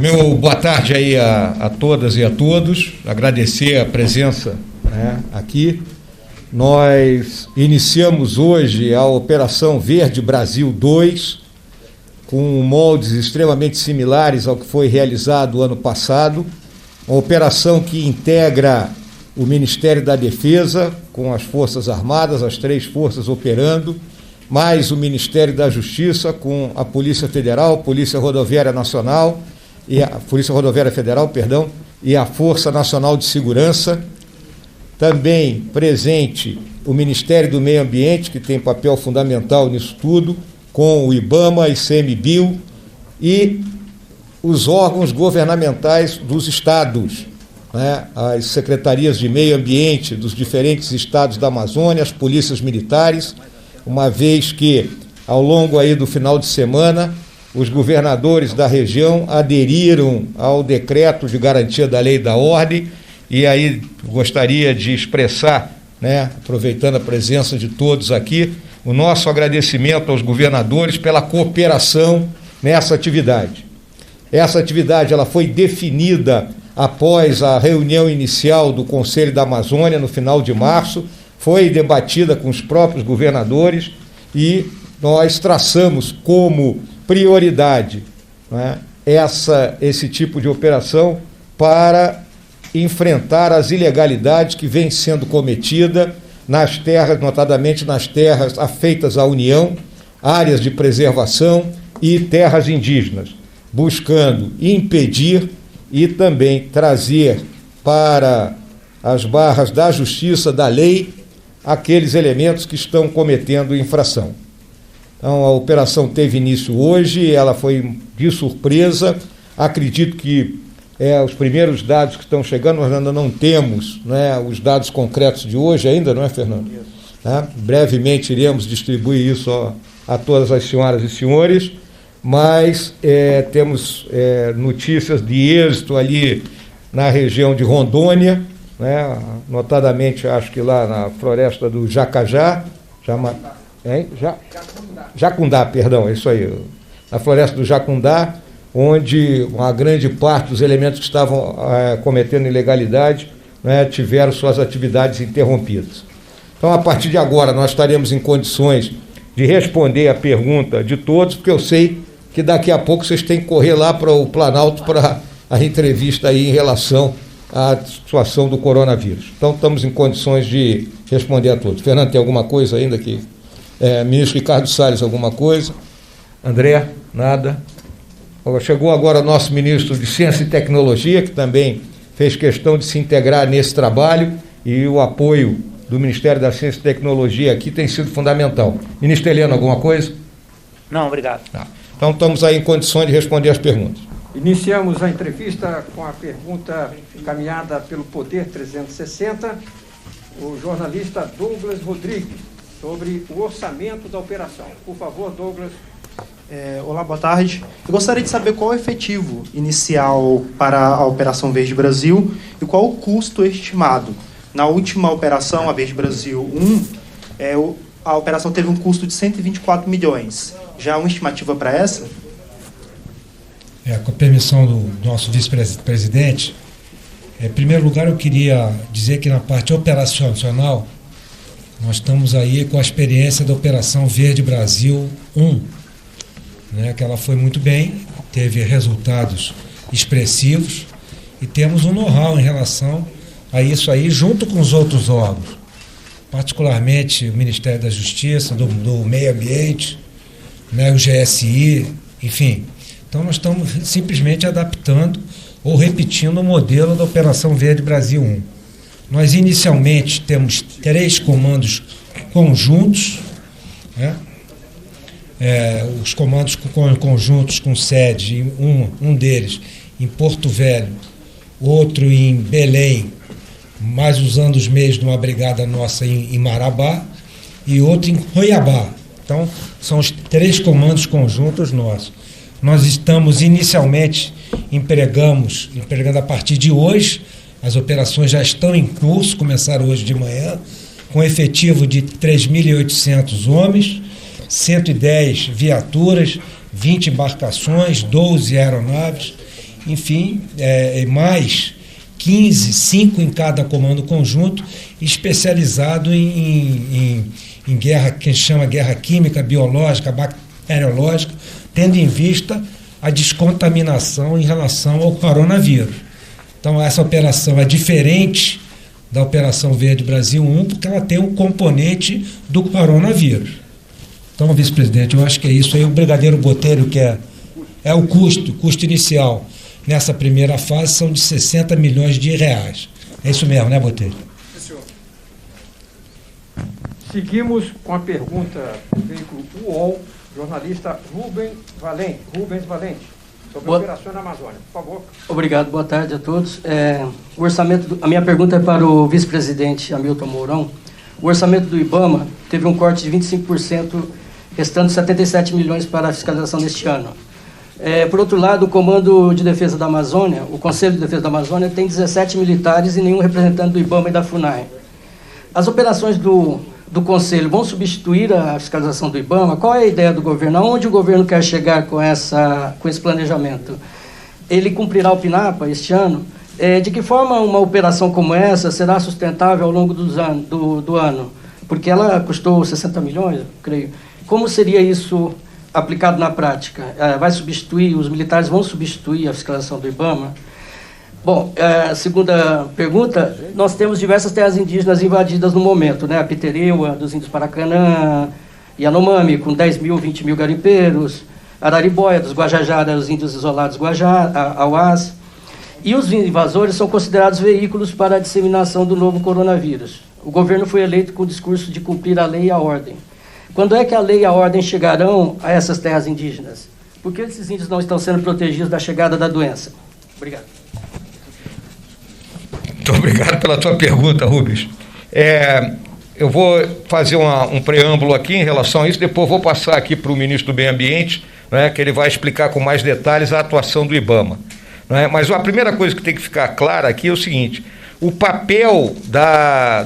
Meu boa tarde aí a todas e a todos, agradecer a presença, né, aqui. Nós iniciamos hoje a Operação Verde Brasil 2, com moldes extremamente similares ao que foi realizado ano passado, uma operação que integra o Ministério da Defesa com as Forças Armadas, as 3 forças operando, mais o Ministério da Justiça com a Polícia Federal, Polícia Rodoviária Nacional, e a Polícia Rodoviária Federal, perdão, e a Força Nacional de Segurança. Também presente o Ministério do Meio Ambiente, que tem papel fundamental nisso tudo, com o IBAMA, ICMBio e os órgãos governamentais dos estados, né, as secretarias de meio ambiente dos diferentes estados da Amazônia, as polícias militares, uma vez que, ao longo aí do final de semana, os governadores da região aderiram ao decreto de garantia da lei e da ordem, e aí gostaria de expressar, né, aproveitando a presença de todos aqui, o nosso agradecimento aos governadores pela cooperação nessa atividade. Essa atividade ela foi definida após a reunião inicial do Conselho da Amazônia, no final de março, foi debatida com os próprios governadores e nós traçamos como prioridade, né, esse tipo de operação para enfrentar as ilegalidades que vêm sendo cometidas nas terras, notadamente nas terras afeitas à União, áreas de preservação e terras indígenas, buscando impedir e também trazer para as barras da justiça, da lei, aqueles elementos que estão cometendo infração. Então, a operação teve início hoje, ela foi de surpresa. Acredito que os primeiros dados que estão chegando, nós ainda não temos, né, os dados concretos de hoje ainda, não é, Fernando? Tá? Brevemente iremos distribuir isso a todas as senhoras e senhores, mas temos notícias de êxito ali na região de Rondônia, né, notadamente, acho que lá na floresta do Jacajá, Jacundá, perdão, é isso aí, na floresta do Jacundá, onde uma grande parte dos elementos que estavam cometendo ilegalidade, né, tiveram suas atividades interrompidas. Então, a partir de agora, nós estaremos em condições de responder a pergunta de todos, porque eu sei que daqui a pouco vocês têm que correr lá para o Planalto para a entrevista aí em relação à situação do coronavírus. Então, estamos em condições de responder a todos. Fernando, tem alguma coisa ainda aqui? Ministro Ricardo Salles, alguma coisa? André, nada? Chegou agora o nosso ministro de Ciência e Tecnologia, que também fez questão de se integrar nesse trabalho, e o apoio do Ministério da Ciência e Tecnologia aqui tem sido fundamental. Ministro Heleno, alguma coisa? Não, obrigado. Então estamos aí em condições de responder as perguntas. Iniciamos a entrevista com a pergunta encaminhada pelo Poder 360, o jornalista Douglas Rodrigues, sobre o orçamento da operação. Por favor, Douglas. Olá, boa tarde. Eu gostaria de saber qual é o efetivo inicial para a Operação Verde Brasil e qual o custo estimado. Na última operação, a Verde Brasil 1, a operação teve um custo de 124 milhões. Já há uma estimativa para essa? Com a permissão do nosso vice-presidente, em primeiro lugar eu queria dizer que na parte operacional, nós estamos aí com a experiência da Operação Verde Brasil 1, né, que ela foi muito bem, teve resultados expressivos e temos um know-how em relação a isso aí, junto com os outros órgãos, particularmente o Ministério da Justiça, do Meio Ambiente, né, o GSI, enfim. Então nós estamos simplesmente adaptando ou repetindo o modelo da Operação Verde Brasil 1. Nós inicialmente temos 3 comandos conjuntos, né? Os comandos conjuntos com sede, um deles em Porto Velho, outro em Belém, mas usando os meios de uma brigada nossa em Marabá, e outro em Cuiabá. Então, são os 3 comandos conjuntos nossos. Nós estamos inicialmente empregando a partir de hoje. As operações já estão em curso, começaram hoje de manhã, com efetivo de 3.800 homens, 110 viaturas, 20 embarcações, 12 aeronaves enfim, mais 15, 5 em cada comando conjunto, especializado em guerra, que a gente chama guerra química, biológica, bacteriológica, tendo em vista a descontaminação em relação ao coronavírus. Então, essa operação é diferente da Operação Verde Brasil 1, porque ela tem um componente do coronavírus. Então, vice-presidente, eu acho que é isso aí. O Brigadeiro Botelho, que é o custo inicial nessa primeira fase, são de 60 milhões de reais. É isso mesmo, né, Botelho? Sim, senhor. Seguimos com a pergunta do veículo UOL, jornalista Rubens Valente, sobre a operação na Amazônia. Por favor. Obrigado, boa tarde a todos. A minha pergunta é para o vice-presidente Hamilton Mourão. O orçamento do IBAMA teve um corte de 25%, restando 77 milhões para a fiscalização deste ano. Por outro lado, o Comando de Defesa da Amazônia, o Conselho de Defesa da Amazônia, tem 17 militares e nenhum representante do IBAMA e da FUNAI. As operações do Conselho vão substituir a fiscalização do IBAMA? Qual é a ideia do governo? Aonde o governo quer chegar com esse planejamento? Ele cumprirá o PNAPA este ano? De que forma uma operação como essa será sustentável ao longo do ano? Porque ela custou 60 milhões, creio. Como seria isso aplicado na prática? Os militares vão substituir a fiscalização do IBAMA? Bom, a segunda pergunta, nós temos diversas terras indígenas invadidas no momento, né? A Pitereua, dos índios Paracanã, Yanomami, com 10 mil, 20 mil garimpeiros, Araribóia, dos Guajajara, os índios isolados Auás. E os invasores são considerados veículos para a disseminação do novo coronavírus. O governo foi eleito com o discurso de cumprir a lei e a ordem. Quando é que a lei e a ordem chegarão a essas terras indígenas? Por que esses índios não estão sendo protegidos da chegada da doença? Obrigado. Muito obrigado pela tua pergunta, Rubens. Eu vou fazer um preâmbulo aqui em relação a isso, depois vou passar aqui para o ministro do Meio Ambiente, né, que ele vai explicar com mais detalhes a atuação do IBAMA. Mas a primeira coisa que tem que ficar clara aqui é o seguinte: o papel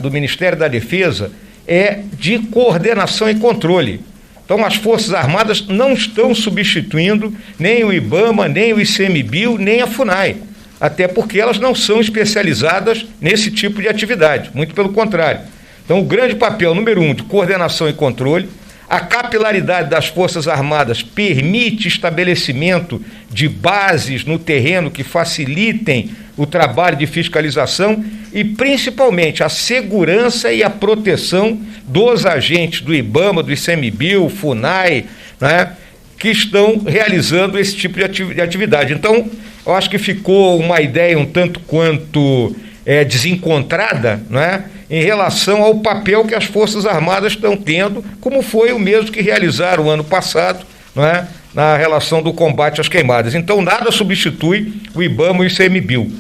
do Ministério da Defesa é de coordenação e controle. Então, as Forças Armadas não estão substituindo nem o IBAMA, nem o ICMBio, nem a FUNAI, até porque elas não são especializadas nesse tipo de atividade, muito pelo contrário. Então, o grande papel, número 1, de coordenação e controle. A capilaridade das Forças Armadas permite estabelecimento de bases no terreno que facilitem o trabalho de fiscalização e, principalmente, a segurança e a proteção dos agentes do IBAMA, do ICMBio, FUNAI, né, que estão realizando esse tipo de atividade. Então, eu acho que ficou uma ideia um tanto quanto desencontrada, né, em relação ao papel que as Forças Armadas estão tendo, como foi o mesmo que realizaram ano passado, não é, na relação do combate às queimadas. Então, nada substitui o IBAMA e o ICMBio.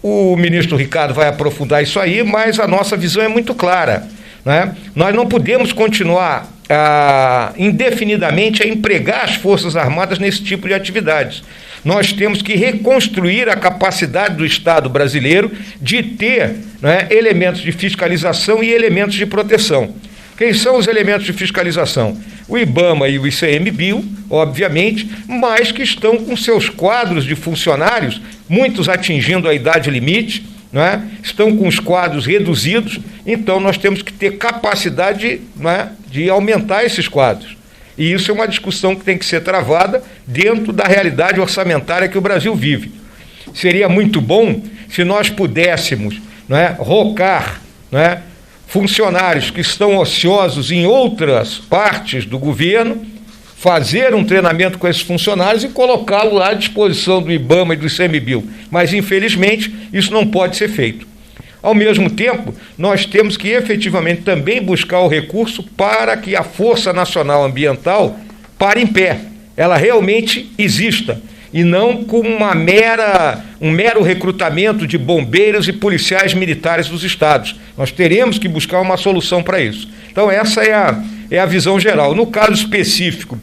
O ministro Ricardo vai aprofundar isso aí, mas a nossa visão é muito clara, né? Nós não podemos continuar indefinidamente a empregar as Forças Armadas nesse tipo de atividades. Nós temos que reconstruir a capacidade do Estado brasileiro de ter, né, elementos de fiscalização e elementos de proteção. Quem são os elementos de fiscalização? O IBAMA e o ICMBio, obviamente, mas que estão com seus quadros de funcionários, muitos atingindo a idade limite, né, estão com os quadros reduzidos, então nós temos que ter capacidade, né, de aumentar esses quadros. E isso é uma discussão que tem que ser travada dentro da realidade orçamentária que o Brasil vive. Seria muito bom se nós pudéssemos, né, rocar, né, funcionários que estão ociosos em outras partes do governo, fazer um treinamento com esses funcionários e colocá-lo lá à disposição do IBAMA e do ICMBio. Mas, infelizmente, isso não pode ser feito. Ao mesmo tempo, nós temos que efetivamente também buscar o recurso para que a Força Nacional Ambiental pare em pé, ela realmente exista, e não com um mero recrutamento de bombeiros e policiais militares dos estados. Nós teremos que buscar uma solução para isso. Então, essa é a visão geral. No caso específico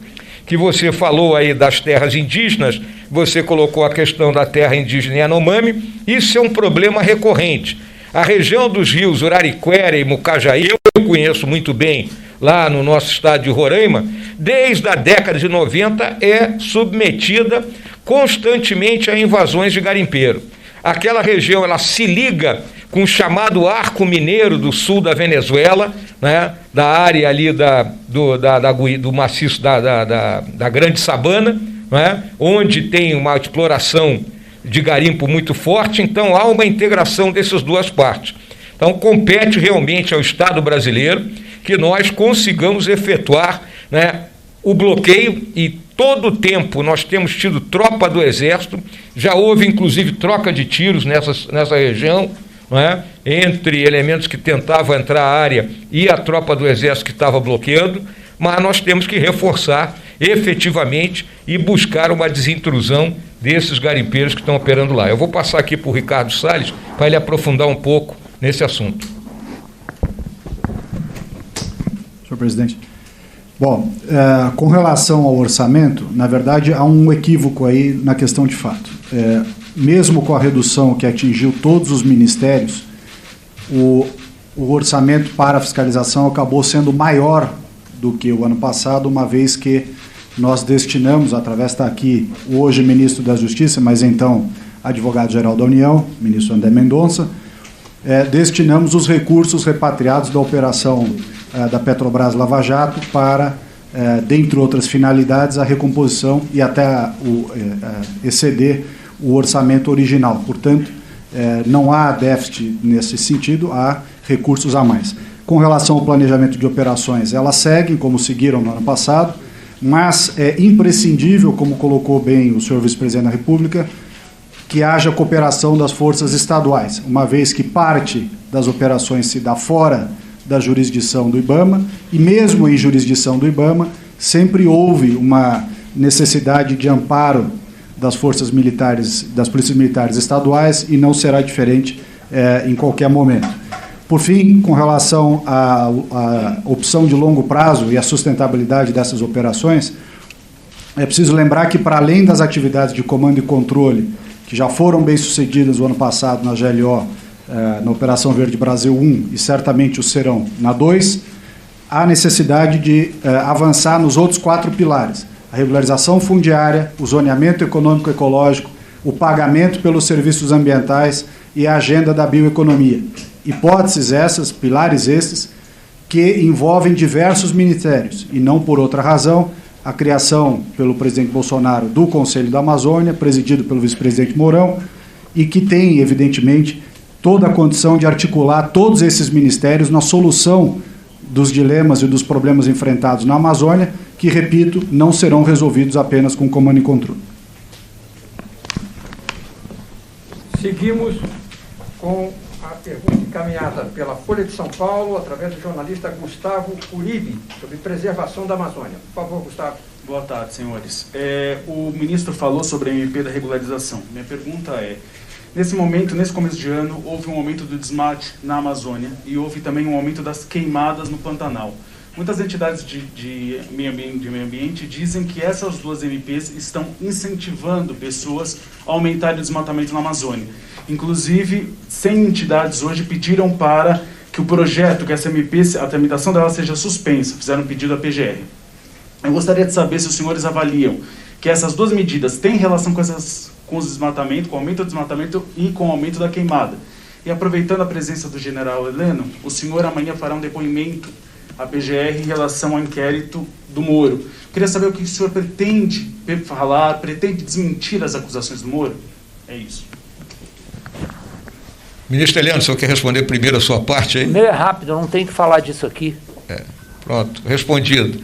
que você falou aí das terras indígenas, você colocou a questão da terra indígena Yanomami, isso é um problema recorrente. A região dos rios Urariquera e Mucajaí, eu conheço muito bem lá no nosso estado de Roraima, desde a década de 90, é submetida constantemente a invasões de garimpeiro. Aquela região ela se liga com o chamado arco mineiro do sul da Venezuela, né, da área ali do maciço da Grande Sabana, né, onde tem uma exploração de garimpo muito forte. Então há uma integração dessas duas partes. Então compete realmente ao Estado brasileiro que nós consigamos efetuar, né, o bloqueio, e todo o tempo nós temos tido tropa do Exército, já houve inclusive troca de tiros nessa região, não é? Entre elementos que tentavam entrar à área e a tropa do Exército que estava bloqueando, mas nós temos que reforçar efetivamente e buscar uma desintrusão desses garimpeiros que estão operando lá. Eu vou passar aqui para o Ricardo Salles para ele aprofundar um pouco nesse assunto. Senhor presidente. Bom, com relação ao orçamento, na verdade há um equívoco aí na questão de fato. Mesmo com a redução que atingiu todos os ministérios, o orçamento para a fiscalização acabou sendo maior do que o ano passado, uma vez que nós destinamos, através, está aqui hoje ministro da Justiça, mas então advogado-geral da União, ministro André Mendonça, destinamos os recursos repatriados da operação da Petrobras Lava Jato para, dentre outras finalidades, a recomposição e até exceder o orçamento original. Portanto, não há déficit nesse sentido, há recursos a mais. Com relação ao planejamento de operações, elas seguem como seguiram no ano passado, mas é imprescindível, como colocou bem o senhor vice-presidente da República, que haja cooperação das forças estaduais, uma vez que parte das operações se dá fora da jurisdição do IBAMA, e mesmo em jurisdição do IBAMA, sempre houve uma necessidade de amparo das forças militares, das polícias militares estaduais, e não será diferente em qualquer momento. Por fim, com relação à opção de longo prazo e à sustentabilidade dessas operações, é preciso lembrar que, para além das atividades de comando e controle, que já foram bem-sucedidas no ano passado na GLO, na Operação Verde Brasil 1, e certamente o serão na 2, há necessidade de avançar nos outros 4 pilares: a regularização fundiária, o zoneamento econômico-ecológico, o pagamento pelos serviços ambientais e a agenda da bioeconomia. Hipóteses essas, pilares esses, que envolvem diversos ministérios, e não por outra razão a criação pelo presidente Bolsonaro do Conselho da Amazônia, presidido pelo vice-presidente Mourão, e que tem, evidentemente, toda a condição de articular todos esses ministérios na solução dos dilemas e dos problemas enfrentados na Amazônia, que, repito, não serão resolvidos apenas com comando e controle. Seguimos com a pergunta encaminhada pela Folha de São Paulo, através do jornalista Gustavo Uribe, sobre preservação da Amazônia. Por favor, Gustavo. Boa tarde, senhores. O ministro falou sobre a MP da regularização. Minha pergunta é: nesse momento, nesse começo de ano, houve um aumento do desmate na Amazônia e houve também um aumento das queimadas no Pantanal. Muitas entidades de meio ambiente dizem que essas duas MPs estão incentivando pessoas a aumentarem o desmatamento na Amazônia. Inclusive, 100 entidades hoje pediram para que o projeto, que essa MP, a tramitação dela seja suspensa, fizeram um pedido à PGR. Eu gostaria de saber se os senhores avaliam que essas duas medidas têm relação com o desmatamento, com o aumento do desmatamento e com o aumento da queimada. E aproveitando a presença do general Heleno, o senhor amanhã fará um depoimento à PGR em relação ao inquérito do Moro. Queria saber o que o senhor pretende falar, pretende desmentir as acusações do Moro? É isso. Ministro Heleno, o senhor quer responder primeiro a sua parte aí? O meu é rápido, eu não tenho que falar disso aqui. Pronto, respondido.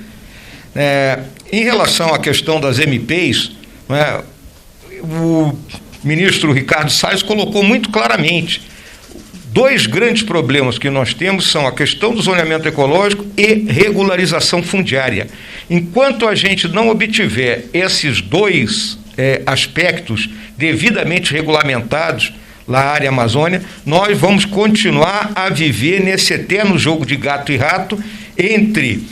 Em relação à questão das MPs, o ministro Ricardo Salles colocou muito claramente: 2 grandes problemas que nós temos são a questão do zoneamento ecológico e regularização fundiária. Enquanto a gente não obtiver esses 2 aspectos devidamente regulamentados na área Amazônia, nós vamos continuar a viver nesse eterno jogo de gato e rato entre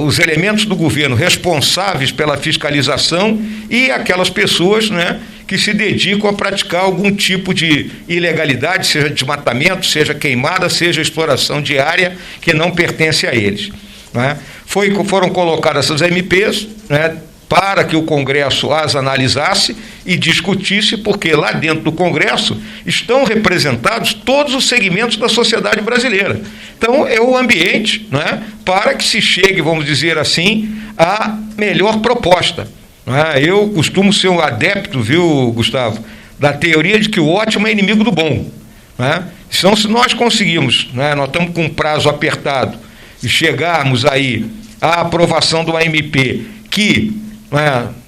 os elementos do governo responsáveis pela fiscalização e aquelas pessoas, que se dedicam a praticar algum tipo de ilegalidade, seja desmatamento, seja queimada, seja exploração de área que não pertence a eles. né? Foram colocadas essas MPs, né, para que o Congresso as analisasse e discutisse, porque lá dentro do Congresso estão representados todos os segmentos da sociedade brasileira. Então, é o ambiente, né, para que se chegue, vamos dizer assim, à melhor proposta. Né? Eu costumo ser um adepto, viu, Gustavo, da teoria de que o ótimo é inimigo do bom. Né? Então, se nós conseguirmos, né, nós estamos com um prazo apertado, e chegarmos aí à aprovação do AMP, que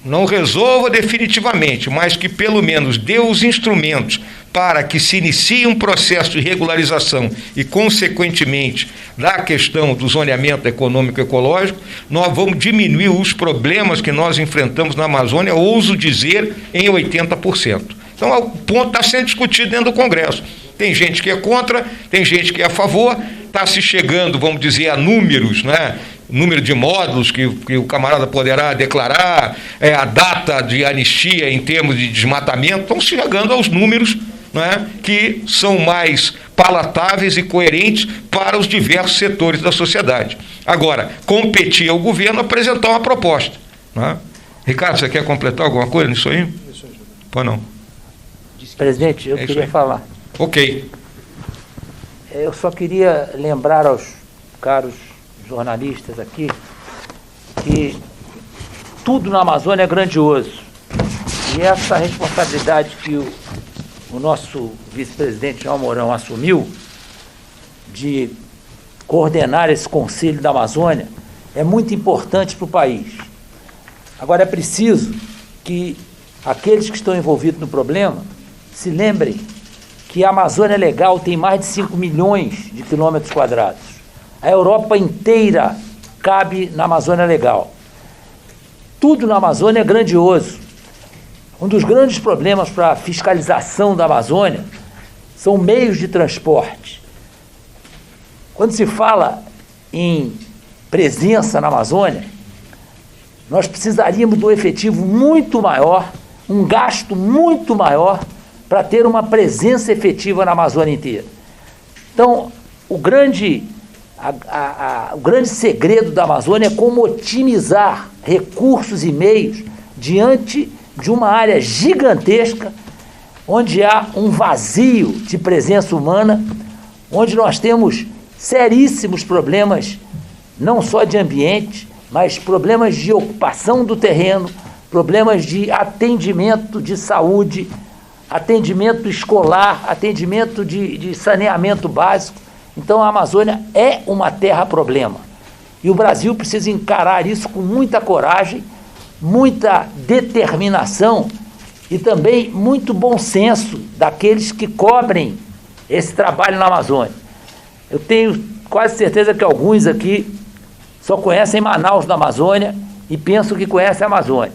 não resolva definitivamente, mas que pelo menos dê os instrumentos para que se inicie um processo de regularização e, consequentemente, da questão do zoneamento econômico e ecológico, nós vamos diminuir os problemas que nós enfrentamos na Amazônia, ouso dizer, em 80%. Então, o ponto está sendo discutido dentro do Congresso. Tem gente que é contra, tem gente que é a favor, está se chegando, vamos dizer, a números, né? Número de módulos que o camarada poderá declarar, a data de anistia em termos de desmatamento, estão chegando aos números, né, que são mais palatáveis e coerentes para os diversos setores da sociedade. Agora, competir ao governo apresentar uma proposta. Né? Ricardo, você quer completar alguma coisa nisso aí? Pô, não. Presidente, eu queria falar. Ok. Eu só queria lembrar aos caros jornalistas aqui que tudo na Amazônia é grandioso. E essa responsabilidade que o nosso vice-presidente João Mourão assumiu de coordenar esse Conselho da Amazônia é muito importante para o país. Agora, é preciso que aqueles que estão envolvidos no problema se lembrem que a Amazônia Legal tem mais de 5 milhões de quilômetros quadrados. A Europa inteira cabe na Amazônia Legal. Tudo na Amazônia é grandioso. Um dos grandes problemas para a fiscalização da Amazônia são meios de transporte. Quando se fala em presença na Amazônia, nós precisaríamos de um efetivo muito maior, um gasto muito maior, para ter uma presença efetiva na Amazônia inteira. Então, o grande segredo da Amazônia é como otimizar recursos e meios diante de uma área gigantesca, onde há um vazio de presença humana, onde nós temos seríssimos problemas, não só de ambiente, mas problemas de ocupação do terreno, problemas de atendimento de saúde, atendimento escolar, atendimento de saneamento básico. Então, a Amazônia é uma terra-problema. E o Brasil precisa encarar isso com muita coragem, muita determinação e também muito bom senso daqueles que cobrem esse trabalho na Amazônia. Eu tenho quase certeza que alguns aqui só conhecem Manaus da Amazônia e pensam que conhecem a Amazônia.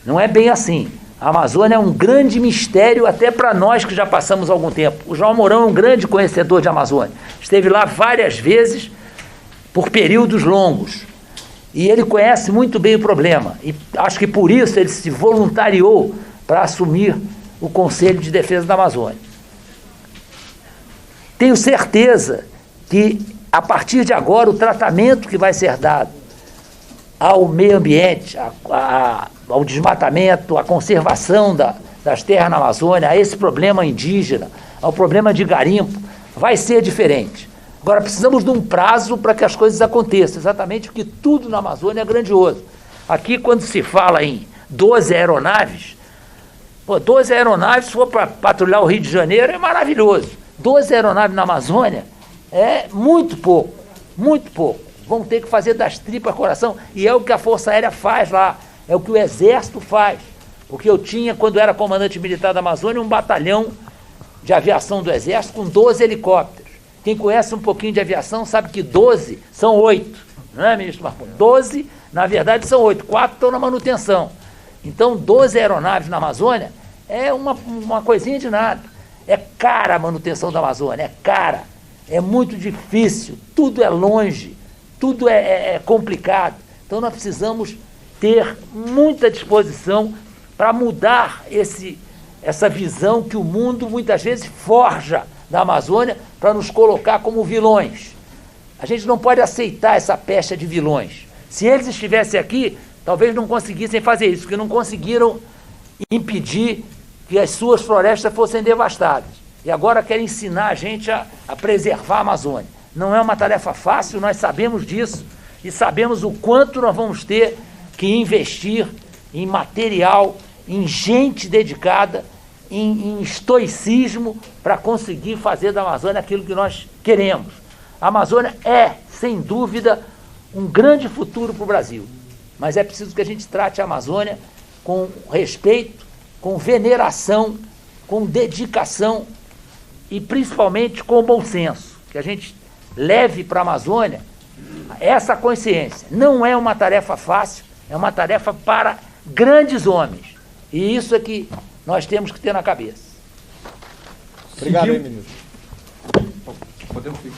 Não é bem assim. A Amazônia é um grande mistério até para nós que já passamos algum tempo. O João Mourão é um grande conhecedor de Amazônia. Esteve lá várias vezes por períodos longos. E ele conhece muito bem o problema. E acho que por isso ele se voluntariou para assumir o Conselho de Defesa da Amazônia. Tenho certeza que, a partir de agora, o tratamento que vai ser dado ao meio ambiente, ao desmatamento, à conservação das terras na Amazônia, a esse problema indígena, ao problema de garimpo, vai ser diferente. Agora, precisamos de um prazo para que as coisas aconteçam, exatamente porque tudo na Amazônia é grandioso. Aqui, quando se fala em 12 aeronaves, 12 aeronaves, se for para patrulhar o Rio de Janeiro, é maravilhoso. 12 aeronaves na Amazônia é muito pouco, muito pouco. Vão ter que fazer das tripas coração, e é o que a Força Aérea faz lá, é o que o Exército faz. Porque eu tinha, quando era comandante militar da Amazônia, um batalhão de aviação do Exército com 12 helicópteros. Quem conhece um pouquinho de aviação sabe que 12 são 8, não é, ministro Marconi? 12, na verdade, são 8, 4 estão na manutenção. Então, 12 aeronaves na Amazônia é uma coisinha de nada. É cara a manutenção da Amazônia, é cara, é muito difícil, tudo é longe, tudo é complicado. Então, nós precisamos ter muita disposição para mudar essa visão que o mundo muitas vezes forja da Amazônia para nos colocar como vilões. A gente não pode aceitar essa pecha de vilões. Se eles estivessem aqui, talvez não conseguissem fazer isso, porque não conseguiram impedir que as suas florestas fossem devastadas. E agora querem ensinar a gente a preservar a Amazônia. Não é uma tarefa fácil, nós sabemos disso, e sabemos o quanto nós vamos ter que investir em material, em gente dedicada, em estoicismo, para conseguir fazer da Amazônia aquilo que nós queremos. A Amazônia é, sem dúvida, um grande futuro para o Brasil, mas é preciso que a gente trate a Amazônia com respeito, com veneração, com dedicação e principalmente com bom senso, que a gente leve para a Amazônia essa consciência. Não é uma tarefa fácil, é uma tarefa para grandes homens, e isso é que nós temos que ter na cabeça. Obrigado, ministro. Podemos ir.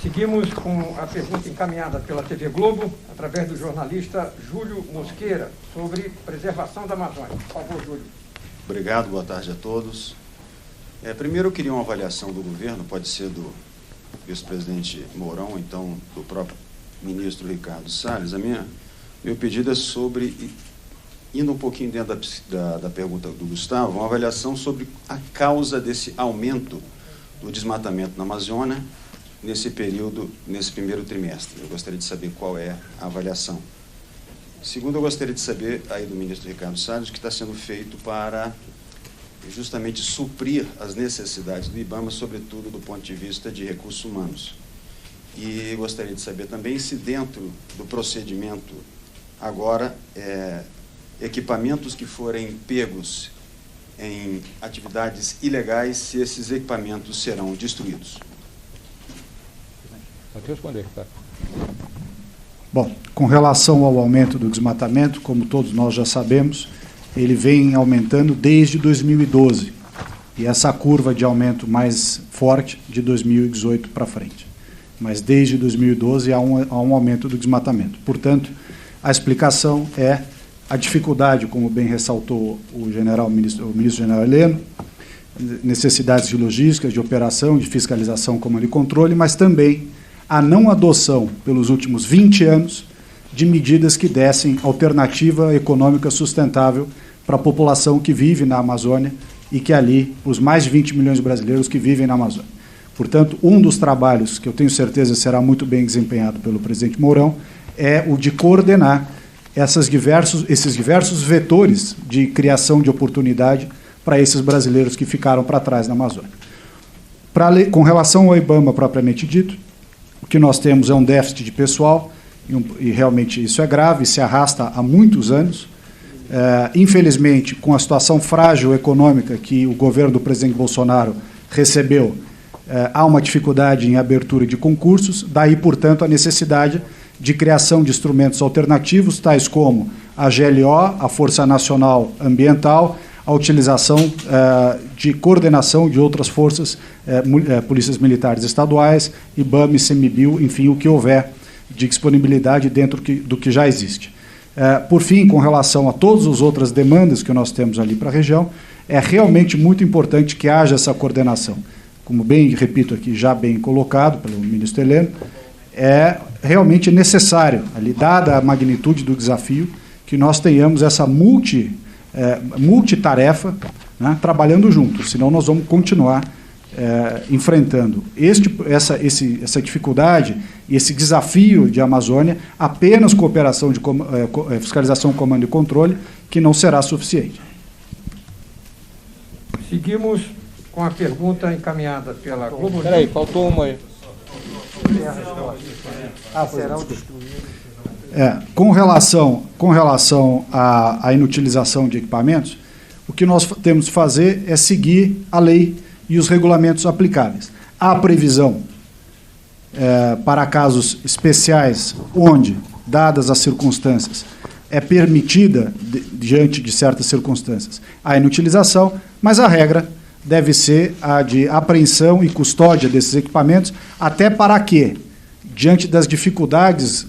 Seguimos com a pergunta encaminhada pela TV Globo, através do jornalista Júlio Mosqueira, sobre preservação da Amazônia. Por favor, Júlio. Obrigado, boa tarde a todos. Primeiro eu queria uma avaliação do governo, pode ser do vice-presidente Mourão, ou então do próprio ministro Ricardo Salles. Meu pedido é sobre, indo um pouquinho dentro da pergunta do Gustavo, uma avaliação sobre a causa desse aumento do desmatamento na Amazônia nesse período, nesse primeiro trimestre. Eu gostaria de saber qual é a avaliação. Segundo, eu gostaria de saber, aí do ministro Ricardo Salles, o que está sendo feito para justamente suprir as necessidades do IBAMA, sobretudo do ponto de vista de recursos humanos. E gostaria de saber também se dentro do procedimento agora, equipamentos que forem pegos em atividades ilegais, se esses equipamentos serão destruídos. Pode responder, tá? Bom, com relação ao aumento do desmatamento, como todos nós já sabemos, ele vem aumentando desde 2012. E essa curva de aumento mais forte de 2018 para frente. Mas desde 2012 há um aumento do desmatamento. Portanto, a explicação é a dificuldade, como bem ressaltou o ministro general Heleno, necessidades de logística, de operação, de fiscalização, comando e controle, mas também a não adoção, pelos últimos 20 anos, de medidas que dessem alternativa econômica sustentável para a população que vive na Amazônia e que ali, os mais de 20 milhões de brasileiros que vivem na Amazônia. Portanto, um dos trabalhos que eu tenho certeza será muito bem desempenhado pelo presidente Mourão é o de coordenar esses diversos vetores de criação de oportunidade para esses brasileiros que ficaram para trás na Amazônia. Com relação ao IBAMA propriamente dito, o que nós temos é um déficit de pessoal, e realmente isso é grave, se arrasta há muitos anos. Infelizmente, com a situação frágil econômica que o governo do presidente Bolsonaro recebeu, há uma dificuldade em abertura de concursos, daí, portanto, a necessidade de criação de instrumentos alternativos, tais como a GLO, a Força Nacional Ambiental, a utilização de coordenação de outras forças, polícias militares estaduais, IBAMA, ICMBio, enfim, o que houver de disponibilidade dentro do que já existe. Por fim, com relação a todas as outras demandas que nós temos ali para a região, é realmente muito importante que haja essa coordenação. Como bem, repito aqui, já bem colocado pelo ministro Heleno, é realmente necessário, ali, dada a magnitude do desafio, que nós tenhamos essa multitarefa, né, trabalhando juntos, senão nós vamos continuar enfrentando essa dificuldade e esse desafio de Amazônia apenas com operação de fiscalização, comando e controle, que não será suficiente. Seguimos com a pergunta encaminhada pela Globo. Espera aí, faltou uma aí. Com relação à inutilização de equipamentos, o que nós temos que fazer é seguir a lei e os regulamentos aplicáveis. Há previsão para casos especiais onde, dadas as circunstâncias, é permitida, diante de certas circunstâncias, a inutilização, mas a regra deve ser a de apreensão e custódia desses equipamentos, até para que, diante das dificuldades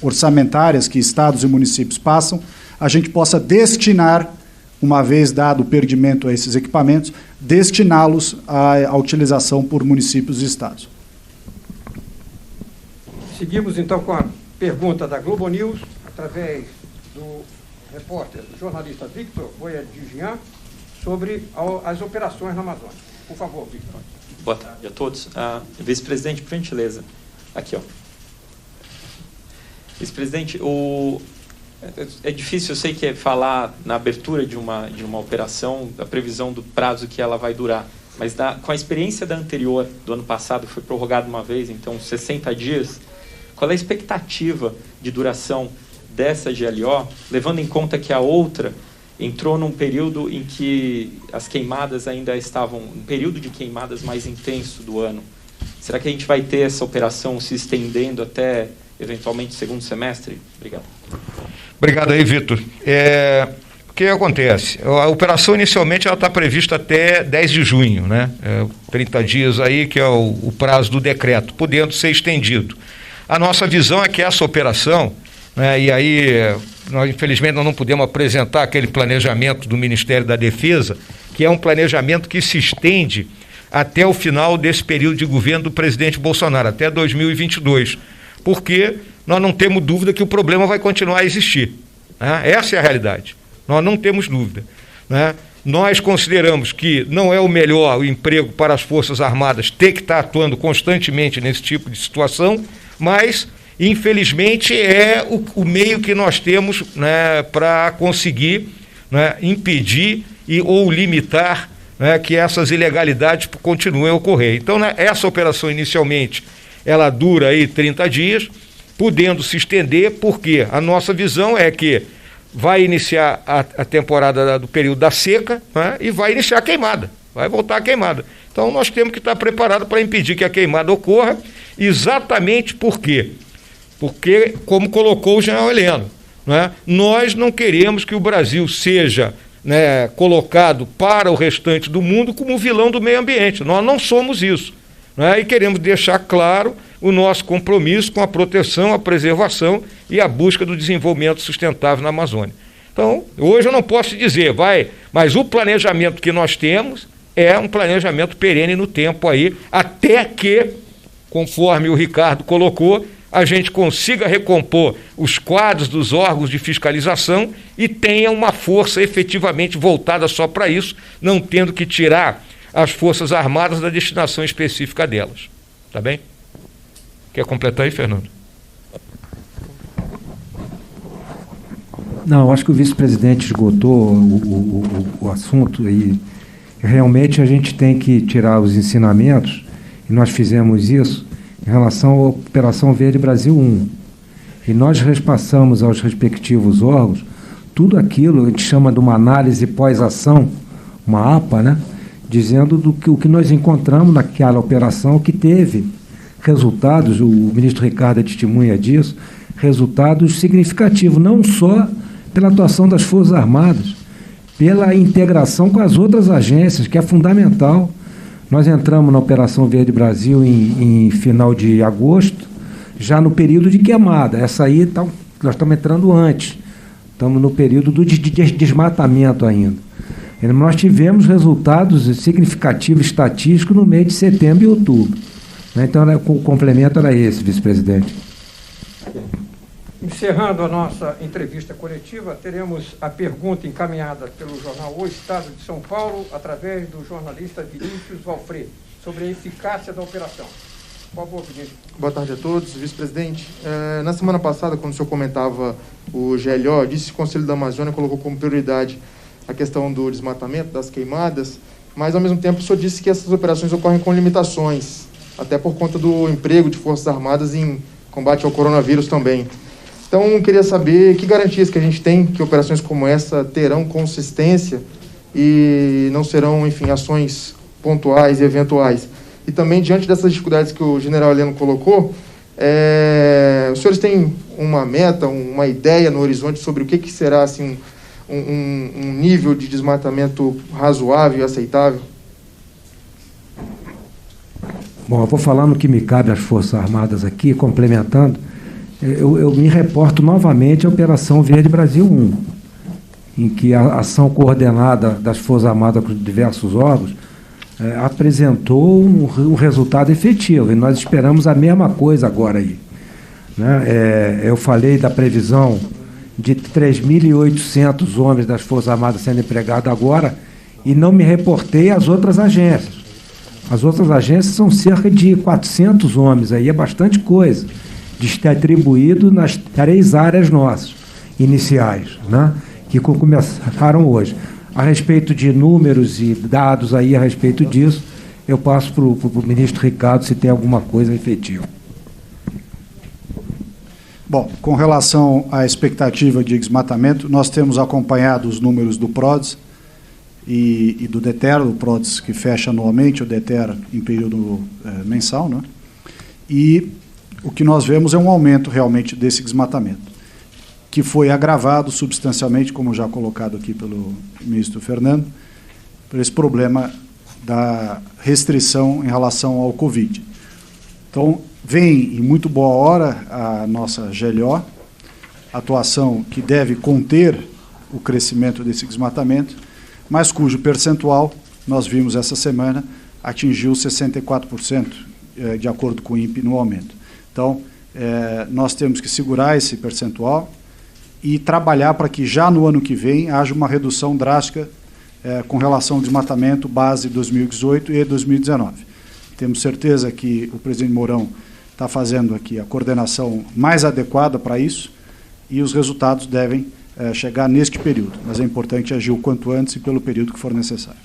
orçamentárias que estados e municípios passam, a gente possa destinar, uma vez dado o perdimento a esses equipamentos, destiná-los à utilização por municípios e estados. Seguimos então com a pergunta da Globo News, através do repórter, jornalista Victor Boiadigian, sobre as operações na Amazônia. Por favor, Victor. Boa tarde a todos. Vice-presidente, por gentileza. Aqui, ó. Vice-presidente, é difícil, eu sei que é falar na abertura de uma operação, a previsão do prazo que ela vai durar, mas com a experiência da anterior, do ano passado, que foi prorrogado uma vez, então 60 dias, qual é a expectativa de duração dessa GLO, levando em conta que a outra entrou num período em que as queimadas ainda estavam, um período de queimadas mais intenso do ano? Será que a gente vai ter essa operação se estendendo até, eventualmente, segundo semestre? Obrigado. Obrigado aí, Vitor. O que acontece? A operação, inicialmente, ela está prevista até 10 de junho, né? 30 dias aí, que é o prazo do decreto, podendo ser estendido. A nossa visão é que essa operação, né, e aí, infelizmente, nós não podemos apresentar aquele planejamento do Ministério da Defesa, que é um planejamento que se estende até o final desse período de governo do presidente Bolsonaro, até 2022, porque nós não temos dúvida que o problema vai continuar a existir, né? Essa é a realidade, nós não temos dúvida, né? Nós consideramos que não é o melhor o emprego para as Forças Armadas ter que estar atuando constantemente nesse tipo de situação, mas, infelizmente, é o meio que nós temos, né, para conseguir, né, impedir ou limitar, né, que essas ilegalidades continuem a ocorrer. Então, né, essa operação, inicialmente, ela dura aí 30 dias, podendo se estender, porque a nossa visão é que vai iniciar a temporada do período da seca, né, e vai iniciar a queimada, vai voltar a queimada. Então, nós temos que estar preparados para impedir que a queimada ocorra, exatamente por quê? Porque, como colocou o general Heleno, né, nós não queremos que o Brasil seja, né, colocado para o restante do mundo como vilão do meio ambiente. Nós não somos isso, né, e queremos deixar claro o nosso compromisso com a proteção, a preservação e a busca do desenvolvimento sustentável na Amazônia. Então, hoje eu não posso dizer, mas o planejamento que nós temos é um planejamento perene no tempo aí, até que, conforme o Ricardo colocou, a gente consiga recompor os quadros dos órgãos de fiscalização e tenha uma força efetivamente voltada só para isso, não tendo que tirar as Forças Armadas da destinação específica delas. Tá bem? Quer completar aí, Fernando? Não, acho que o vice-presidente esgotou o assunto e realmente a gente tem que tirar os ensinamentos, e nós fizemos isso em relação à Operação Verde Brasil 1. E nós repassamos aos respectivos órgãos tudo aquilo, a gente chama de uma análise pós-ação, uma APA, né? Dizendo o que nós encontramos naquela operação, que teve resultados, o ministro Ricardo é testemunha disso, resultados significativos, não só pela atuação das Forças Armadas, pela integração com as outras agências, que é fundamental. Nós entramos na Operação Verde Brasil em final de agosto, já no período de queimada. Essa aí, nós estamos entrando antes, estamos no período de desmatamento ainda. Nós tivemos resultados significativos estatísticos no mês de setembro e outubro. Então, o complemento era esse, vice-presidente. Encerrando a nossa entrevista coletiva, teremos a pergunta encaminhada pelo jornal O Estado de São Paulo, através do jornalista Vinícius Valfredi, sobre a eficácia da operação. Por favor, Vinícius. Boa tarde a todos. Vice-presidente, na semana passada, quando o senhor comentava o GLO, disse que o Conselho da Amazônia colocou como prioridade a questão do desmatamento, das queimadas, mas, ao mesmo tempo, o senhor disse que essas operações ocorrem com limitações, até por conta do emprego de Forças Armadas em combate ao coronavírus também. Então, eu queria saber que garantias que a gente tem que operações como essa terão consistência e não serão, enfim, ações pontuais e eventuais. E também, diante dessas dificuldades que o general Heleno colocou, os senhores têm uma meta, uma ideia no horizonte sobre o que será, assim, um nível de desmatamento razoável e aceitável? Bom, eu vou falar no que me cabe às Forças Armadas aqui, complementando. Eu me reporto novamente à Operação Verde Brasil 1, em que a ação coordenada das Forças Armadas com diversos órgãos apresentou um resultado efetivo, e nós esperamos a mesma coisa agora aí. né? Eu falei da previsão de 3.800 homens das Forças Armadas sendo empregados agora e não me reportei às outras agências. As outras agências são cerca de 400 homens, aí é bastante coisa, distribuído nas 3 áreas nossas iniciais, né, que começaram hoje. A respeito de números e dados aí a respeito disso, eu passo para o ministro Ricardo se tem alguma coisa efetiva. Bom, com relação à expectativa de desmatamento, nós temos acompanhado os números do PRODES e do DETER, o PRODES que fecha anualmente, o DETER em período mensal, né? E o que nós vemos é um aumento realmente desse desmatamento, que foi agravado substancialmente, como já colocado aqui pelo ministro Fernando, por esse problema da restrição em relação ao Covid. Então, vem em muito boa hora a nossa GLO, atuação que deve conter o crescimento desse desmatamento, mas cujo percentual, nós vimos essa semana, atingiu 64%, de acordo com o INPE, no aumento. Então, nós temos que segurar esse percentual e trabalhar para que já no ano que vem haja uma redução drástica com relação ao desmatamento base 2018 e 2019. Temos certeza que o presidente Mourão está fazendo aqui a coordenação mais adequada para isso e os resultados devem chegar neste período, mas é importante agir o quanto antes e pelo período que for necessário.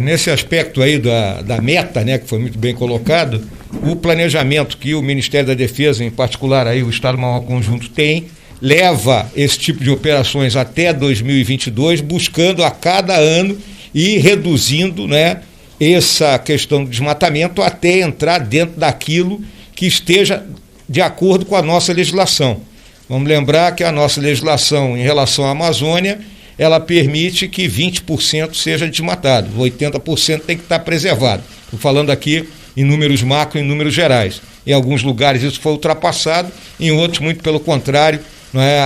Nesse aspecto aí da meta, né, que foi muito bem colocado, o planejamento que o Ministério da Defesa, em particular aí o Estado-Maior Conjunto tem, leva esse tipo de operações até 2022, buscando a cada ano ir reduzindo, né, essa questão do desmatamento até entrar dentro daquilo que esteja de acordo com a nossa legislação. Vamos lembrar que a nossa legislação em relação à Amazônia, ela permite que 20% seja desmatado, 80% tem que estar preservado. Estou falando aqui em números macro e em números gerais. Em alguns lugares isso foi ultrapassado, em outros, muito pelo contrário,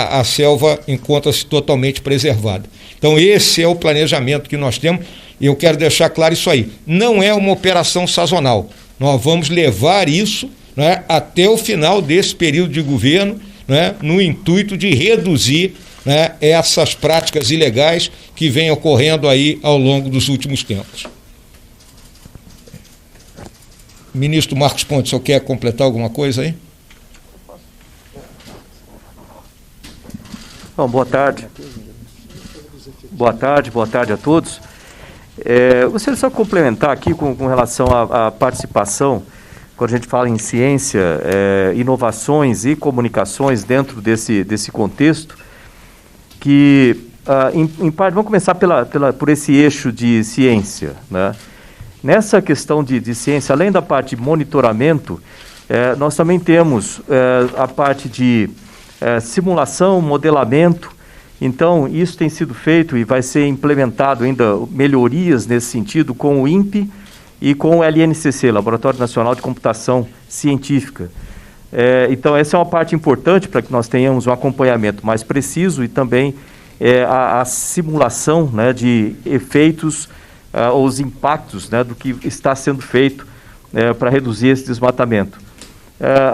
a selva encontra-se totalmente preservada. Então esse é o planejamento que nós temos e eu quero deixar claro isso aí. Não é uma operação sazonal. Nós vamos levar isso, até o final desse período de governo, no intuito de reduzir, essas práticas ilegais que vêm ocorrendo aí ao longo dos últimos tempos. Ministro Marcos Pontes, o senhor quer completar alguma coisa aí? Bom, boa tarde. Boa tarde a todos. Gostaria só de complementar aqui com relação à participação, quando a gente fala em ciência, inovações e comunicações dentro desse contexto, que, em parte, vamos começar por esse eixo de ciência, né? Nessa questão de ciência, além da parte de monitoramento, nós também temos a parte de simulação, modelamento. Então, isso tem sido feito e vai ser implementado ainda melhorias nesse sentido com o INPE e com o LNCC, Laboratório Nacional de Computação Científica. Então, essa é uma parte importante para que nós tenhamos um acompanhamento mais preciso e também a simulação, né, de efeitos ou os impactos, né, do que está sendo feito para reduzir esse desmatamento.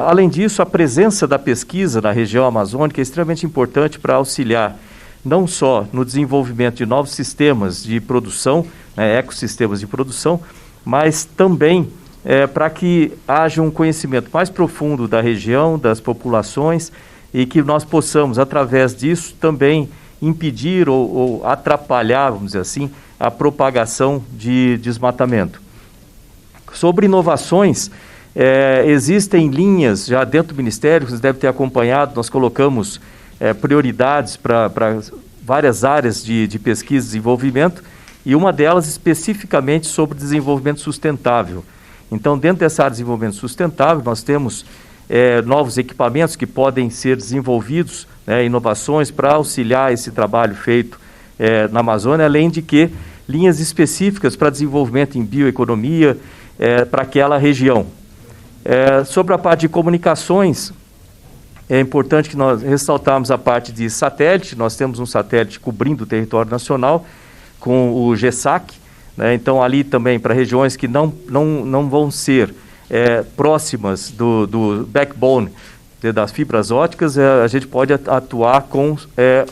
Além disso, a presença da pesquisa na região amazônica é extremamente importante para auxiliar não só no desenvolvimento de novos sistemas de produção, ecossistemas de produção, mas também para que haja um conhecimento mais profundo da região, das populações, e que nós possamos, através disso, também impedir ou atrapalhar, vamos dizer assim, a propagação de desmatamento. Sobre inovações, existem linhas já dentro do Ministério, vocês devem ter acompanhado, nós colocamos prioridades para várias áreas de pesquisa e desenvolvimento, e uma delas especificamente sobre desenvolvimento sustentável. Então, dentro dessa área de desenvolvimento sustentável, nós temos novos equipamentos que podem ser desenvolvidos, inovações para auxiliar esse trabalho feito na Amazônia, além de que linhas específicas para desenvolvimento em bioeconomia para aquela região. Sobre a parte de comunicações, é importante que nós ressaltarmos a parte de satélite. Nós temos um satélite cobrindo o território nacional com o GESAC, né? Então, ali também para regiões que não vão ser próximas do backbone das fibras óticas, a gente pode atuar com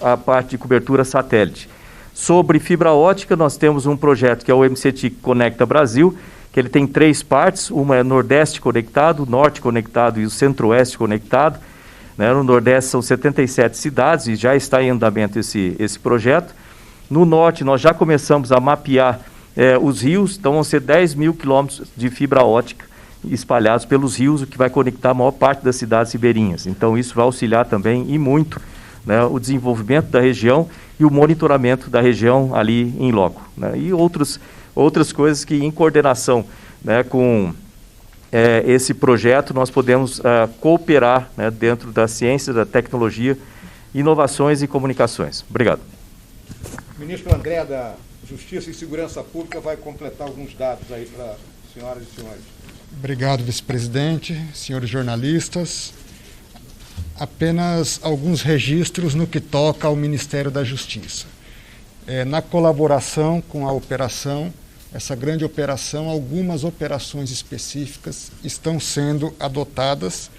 a parte de cobertura satélite. Sobre fibra ótica, nós temos um projeto que é o MCT Conecta Brasil, que ele tem 3 partes, uma é Nordeste conectado, Norte conectado e o Centro-Oeste conectado. Né? No Nordeste são 77 cidades e já está em andamento esse projeto. No Norte nós já começamos a mapear os rios, então vão ser 10 mil quilômetros de fibra ótica espalhados pelos rios, o que vai conectar a maior parte das cidades ribeirinhas. Então isso vai auxiliar também e muito, né, o desenvolvimento da região e o monitoramento da região ali em loco. Né? E outras coisas que em coordenação, né, com esse projeto nós podemos cooperar, né, dentro da ciência, da tecnologia, inovações e comunicações. Obrigado. O ministro André da Justiça e Segurança Pública vai completar alguns dados aí para senhoras e senhores. Obrigado, vice-presidente, senhores jornalistas. Apenas alguns registros no que toca ao Ministério da Justiça. Na colaboração com a operação, essa grande operação, algumas operações específicas estão sendo adotadas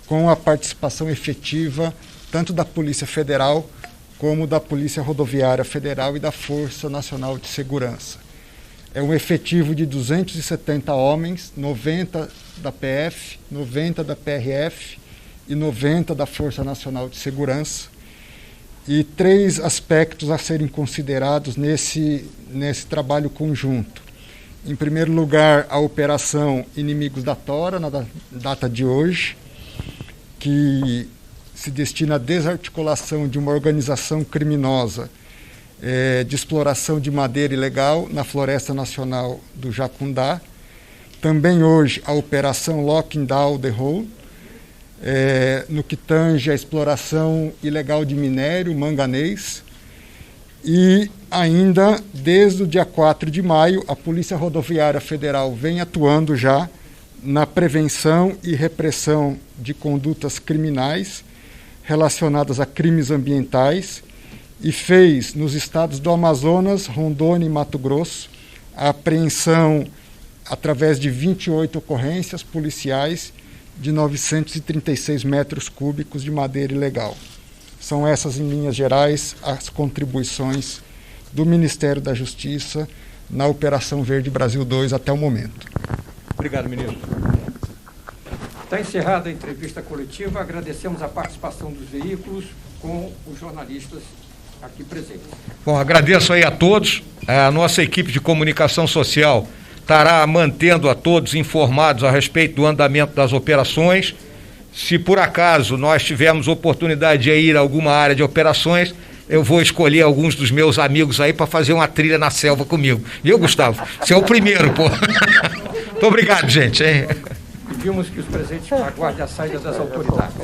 com a participação efetiva tanto da Polícia Federal como da Polícia Rodoviária Federal e da Força Nacional de Segurança. É um efetivo de 270 homens, 90 da PF, 90 da PRF e 90 da Força Nacional de Segurança. E 3 aspectos a serem considerados nesse trabalho conjunto. Em primeiro lugar, a Operação Inimigos da Tora, na data de hoje, que se destina à desarticulação de uma organização criminosa de exploração de madeira ilegal na Floresta Nacional do Jacundá. Também hoje a Operação Locking Down the Hole, no que tange a exploração ilegal de minério, manganês. E ainda, desde o dia 4 de maio, a Polícia Rodoviária Federal vem atuando já na prevenção e repressão de condutas criminais relacionadas a crimes ambientais e fez, nos estados do Amazonas, Rondônia e Mato Grosso, a apreensão, através de 28 ocorrências policiais, de 936 metros cúbicos de madeira ilegal. São essas, em linhas gerais, as contribuições do Ministério da Justiça na Operação Verde Brasil 2 até o momento. Obrigado, ministro. Está encerrada a entrevista coletiva. Agradecemos a participação dos veículos com os jornalistas aqui presentes. Bom, agradeço aí a todos. A nossa equipe de comunicação social estará mantendo a todos informados a respeito do andamento das operações. Se por acaso nós tivermos oportunidade de ir a alguma área de operações, eu vou escolher alguns dos meus amigos aí para fazer uma trilha na selva comigo. Viu, Gustavo? Você é o primeiro, pô. Muito obrigado, gente. Hein? Pedimos que os presentes aguardem a saída das autoridades.